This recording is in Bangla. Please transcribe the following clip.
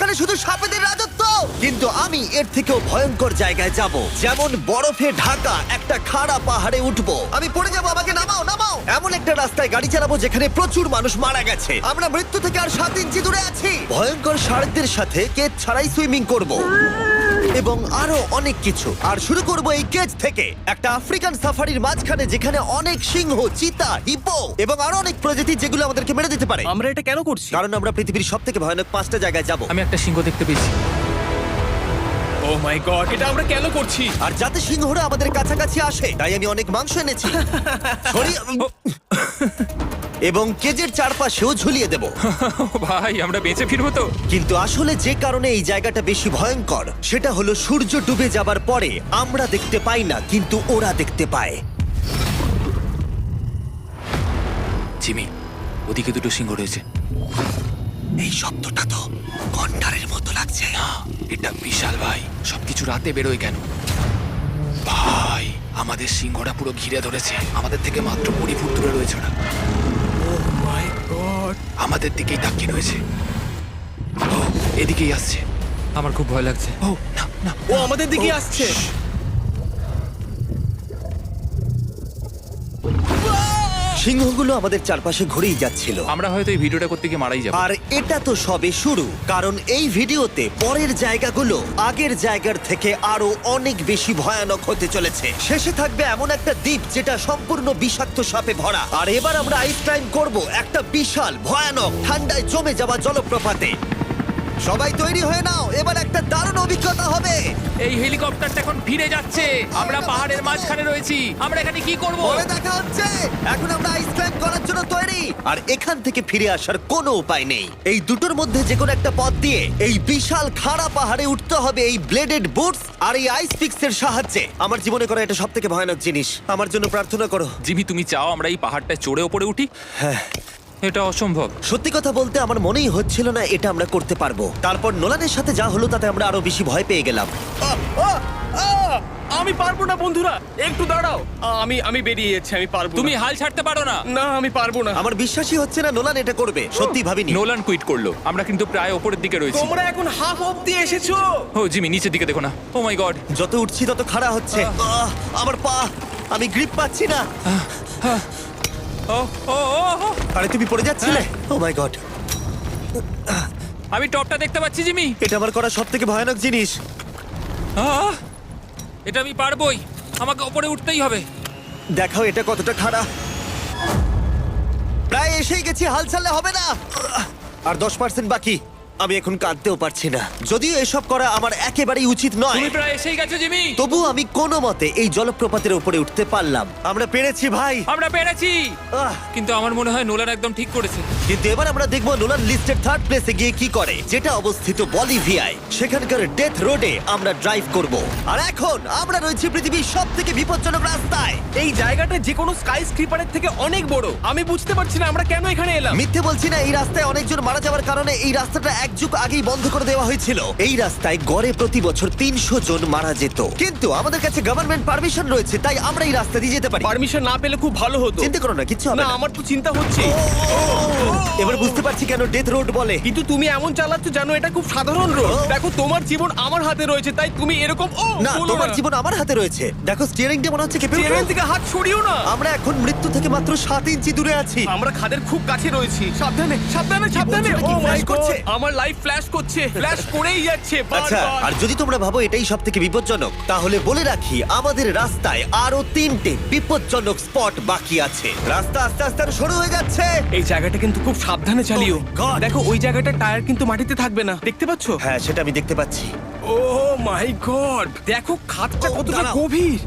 যেখানে শুধু সাপেদের রাজত্ব। কিন্তু আমি এর থেকেও ভয়ঙ্কর জায়গায় যাব, যেমন বরফে ঢাকা একটা খাড়া পাহাড়ে উঠবো। আমি পড়ে যাবো, আমাকে নামাও নামাও। এমন একটা রাস্তায় গাড়ি চালাবো যেখানে প্রচুর মানুষ মারা গেছে। আমরা মৃত্যু থেকে আর 7 ইঞ্চি দূরে আছি। ভয়ঙ্কর শার্কদের সাথে কেজ ছাড়াই সুইমিং করব এবং আরো অনেক কিছু। আর শুরু করব এই কেজ থেকে, একটা আফ্রিকান সাফারির মাঝখানে যেখানে অনেক সিংহ, চিতা, হিপো এবং আরো অনেক প্রজাতি যেগুলো আমাদেরকে মেরে দিতে পারে। আমরা এটা কেন করছি? কারণ আমরা পৃথিবীর সব থেকে ভয়ানক 5টা জায়গায় যাব। আমি একটা সিংহ দেখতে পেয়েছি। ও মাই গড, এটা আমরা কেন করছি? আর যাতে সিংহরা আমাদের কাছাকাছি আসে তাই আমি অনেক মাংস এনেছি। এবং কেজের চারপাশেও ঝুলিয়ে দেব। ভাই আমরা বেঁচে ফিরবো তো? কিন্তু আসলে যে কারণে এই জায়গাটা বেশি ভয়ঙ্কর সেটা হলো সূর্য ডুবে যাবার পরে আমরা দেখতে পাই না, কিন্তু ওরা দেখতে পায়। জিমি, ওদিকে দুটো সিংহ রয়েছে। এই শব্দটা তো কণ্ঠারের মতো লাগছে। না, এটা বিশাল ভাই। সবকিছু রাতে বেরোয় কেন? ভাই, আমাদের সিংহটা পুরো ঘিরে ধরেছে। আমাদের থেকে মাত্র 20 ফুট দূরে রয়েছে ওরা। মাই গড, আমাদের দিকেই তাকিয়ে রয়েছে। ও, এদিকেই আসছে। আমার খুব ভয় লাগছে। ও না না, ও আমাদের দিকে আসছে। সিংহগুলো আমাদের চারপাশে ঘুরেই যাচ্ছিল। আমরা হয়তো এই ভিডিওটা করতে গিয়ে মারাই যাবো। আর এটা তো সবে শুরু, কারণ এই ভিডিওতে পরের জায়গাগুলো আগের জায়গার থেকে আরো অনেক বেশি ভয়ানক হতে চলেছে। শেষে থাকবে এমন একটা দ্বীপ যেটা সম্পূর্ণ বিষাক্ত সাপে ভরা। আর এবার আমরা আইস ক্লাইম্ব করব একটা বিশাল ভয়ানক ঠান্ডায় জমে যাওয়া জলপ্রপাতে। সবাই তৈরি হয়ে নাও, এবার একটা দারুণ অভিজ্ঞতা হবে। এই হেলিকপ্টারটা এখন ফিরে যাচ্ছে। আমরা পাহাড়ের মাঝখানে রয়েছি। আমরা এখানে কি করব? পরে দেখা হচ্ছে। এখন আমরা আইস ক্লাইম্ব করার জন্য তৈরি, আর এখান থেকে ফিরে আসার কোনো উপায় নেই। এই দুটোর মধ্যে যে কোনো একটা পথ দিয়ে এই বিশাল খাড়া পাহাড়ে উঠতে হবে এই ব্লেডেড বুটস আর এই আইস পিক্সের সাহায্যে। আমার জীবনে করা এটা সবথেকে ভয়ানক জিনিস। আমার জন্য প্রার্থনা করো। জিমি, তুমি চাও আমরা এই পাহাড়টা চড়ে ওপরে উঠি? হ্যাঁ, এটা অসম্ভব। সত্যি কথা বলতে আমার মনেই হচ্ছিল না এটা আমরা করতে পারবো। তারপর নোলানের সাথে যা হলো তাতে আমরা আরো বেশি ভয় পেয়ে গেলাম। আমি পারবো না বন্ধুরা, একটু দাঁড়াও। আমি বেরিয়ে যাচ্ছি, আমি পারবো তুমি না। হাল ছাড়তে পারো না। না, আমি পারবো না। আমার বিশ্বাসই হচ্ছে না নোলান এটা করবে। সত্যি ভাবিনি। নোলান কুইট করলো। আমরা কিন্তু প্রায় ওপরের দিকে রয়েছি। তোমরা এখন হাফ অবধি এসেছো। ও জিমি, নিচের দিকে দেখো না। ও মাই গড। যত উঠছি তত খাড়া হচ্ছে। আমার পা, আমি গ্রিপ পাচ্ছি না। ও ও ও ও। আরে তুমি পড়ে যাচ্ছিলে? ও মাই গড, আমি টপটা দেখতে পাচ্ছি জিমি। এটা আমার করা সবথেকে ভয়ানক জিনিস। আহ! এটা আমি পারবোই। আমাকে ওপরে উঠতেই হবে। দেখাও এটা কতটা খাড়া। প্রায় এসেই গেছি, হাল ছাড়লে হবে না। আর 10% বাকি। আমি এখন কাঁদতেও পারছি না, যদিও এসব করা আমার একেবারেই উচিত নয়। তুমি প্রায় এসেই গেছো জিমি। তবু আমি কোনো মতে এই জলপ্রপাতের উপরে উঠতে পারলাম। আমরা পেরেছি ভাই। আমরা পেরেছি। আহ, কিন্তু আমার মনে হয় নোলান একদম ঠিক করেছে। কিন্তু এবার আমরা দেখবো নোলান লিস্টের 3rd প্লেসে গিয়ে কি করে, যেটা অবস্থিত বলিভিয়ায়। সেখানকার ডেথ রোডে আমরা ড্রাইভ করব। আর এখন আমরা রয়েছি পৃথিবীর সবথেকে বিপজ্জনক রাস্তায়। এই জায়গাটা যে কোনো স্কাই স্ক্রিপারের থেকে অনেক বড়। আমি বুঝতে পারছি না আমরা কেন এখানে এলাম। মিথ্যে বলছি না, এই রাস্তায় অনেকজন মারা যাওয়ার কারণে এই রাস্তাটা 1 যুগ আগেই বন্ধ করে দেওয়া হয়েছিল। এই রাস্তায় গড়ে প্রতি বছর 300 জন মারা যেত, কিন্তু আমাদের কাছে গভর্নমেন্ট পারমিশন রয়েছে, তাই আমরা এই রাস্তা দিয়ে যেতে পারি। পারমিশন না পেলে খুব ভালো হতো। চিন্তা করো না, কিচ্ছু হবে না, না। আমার তো চিন্তা হচ্ছে। এবার বুঝতে পারছি কেন ডেথ রোড বলে। কিন্তু তুমি এমন চালাচ্ছ জানো এটা খুব সাধারণ রোড। ও। দেখো তোমার জীবন আমার হাতে রয়েছে, তাই তুমি এরকম না, তোমার জীবন আমার হাতে রয়েছে। দেখো স্টিয়ারিংটা মনে হচ্ছে কেঁপে উঠলো। থেকে হাত সরিও না। আমরা এখন মৃত্যু থেকে মাত্র 7 ইঞ্চি দূরে আছি। আমরা খাদের খুব কাছে রয়েছি। সাবধানে সাবধানে সাবধানে। বলছো, এটা কি ও মাই flash করছে? গড, আমার লাইফ ফ্ল্যাশ করছে, ফ্ল্যাশ করেই যাচ্ছে আচ্ছা, বারবার। আর যদি তোমরা ভাবো এটাই সব থেকে বিপজ্জনক, তাহলে বলে রাখি আমাদের রাস্তায় আরো 3টে বিপজ্জনক স্পট বাকি আছে। রাস্তা আস্তে আস্তে আরো সরু হয়ে যাচ্ছে। এই জায়গাটা কিন্তু খুব সাবধানে চালিও। Oh my God! দেখো ওই জায়গাটা টায়ার কিন্তু মাটিতে থাকবে না, দেখতে পাচ্ছো? হ্যাঁ, সেটা আমি দেখতে পাচ্ছি। ও মাই গড, দেখো খাদটা ও, কতটা দাঁড়াও। গভীর।